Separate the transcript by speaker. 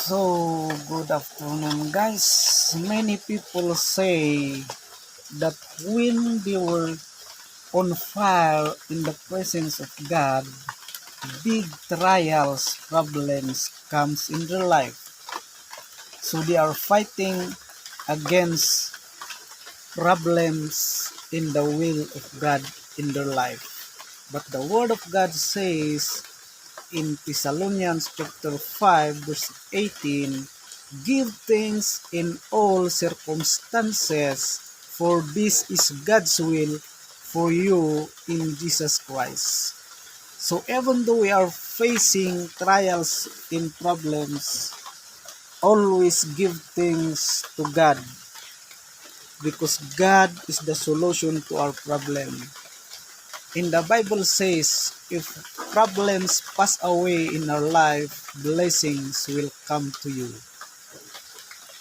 Speaker 1: So, good afternoon guys. Many people say that when they were on fire in the presence of God, big trials, problems comes in their life. So they are fighting against problems in the will of God in their life. But the word of God says in Thessalonians chapter 5 verse 18, give thanks in all circumstances, for this is God's will for you in Jesus Christ. So even though we are facing trials and problems, always give thanks to God, because God is the solution to our problem. In the Bible says, if problems pass away in our life, blessings will come to you.